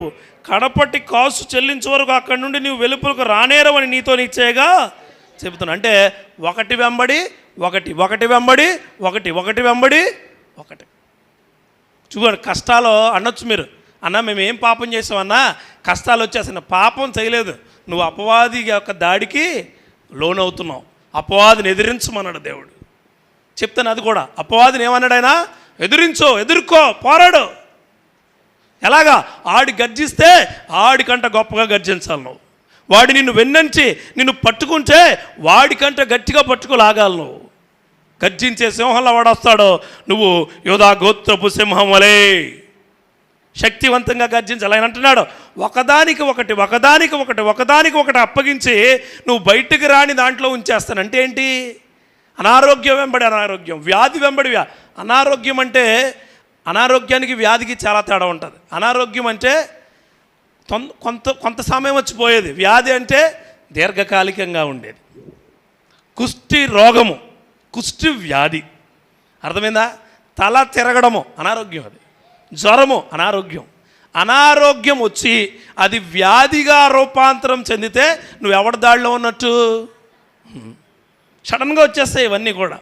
కడపటి కాసు చెల్లించే వరకు అక్కడి నుండి నువ్వు వెలుపలకు రానేరవని నీతో నిశ్చయగా చెబుతున్నా. అంటే ఒకటి వెంబడి ఒకటి, ఒకటి వెంబడి ఒకటి, ఒకటి వెంబడి ఒకటి. చూడండి, కష్టాలు అనొచ్చు మీరు, అన్న మేము ఏం పాపం చేసామన్నా కష్టాలు వచ్చేసిన పాపం చేయలేదు, నువ్వు అపవాది యొక్క దాడికి లోనవుతున్నావు. అపవాదిని ఎదిరించమన్నాడు దేవుడు. చెప్తాను అది కూడా. అపవాదిని ఏమన్నాడు ఆయన? ఎదిరించో, ఎదుర్కో, పోరాడు. ఎలాగా? ఆడి గర్జిస్తే ఆడికంట గొప్పగా గర్జించాలి నువ్వు. వాడి నిన్ను వెన్నంచి నిన్ను పట్టుకుంటే వాడికంట గట్టిగా పట్టుకోలాగాలి నువ్వు. గర్జించే సింహంలో వాడొస్తాడో నువ్వు యోధా గోత్రపు సింహం వలే శక్తివంతంగా గర్జించాలి. ఆయన అంటున్నాడు ఒకదానికి ఒకటి, ఒకదానికి ఒకటి, ఒకదానికి ఒకటి అప్పగించి నువ్వు బయటికి రాని దాంట్లో ఉంచేస్తానంటే ఏంటి? అనారోగ్యం వెంబడి అనారోగ్యం, వ్యాధి వెంబడి అనారోగ్యం. అంటే అనారోగ్యానికి వ్యాధికి చాలా తేడా ఉంటుంది. అనారోగ్యం అంటే కొంత సమయం వచ్చిపోయేది, వ్యాధి అంటే దీర్ఘకాలికంగా ఉండేది. కుష్టి రోగము, కుష్టి వ్యాధి, అర్థమైందా? తల తిరగడము అనారోగ్యం, అది జ్వరము అనారోగ్యం. అనారోగ్యం వచ్చి అది వ్యాధిగా రూపాంతరం చెందితే నువ్వు ఎవరి దాడిలో ఉన్నట్టు? సడన్గా వచ్చేస్తాయి ఇవన్నీ కూడా.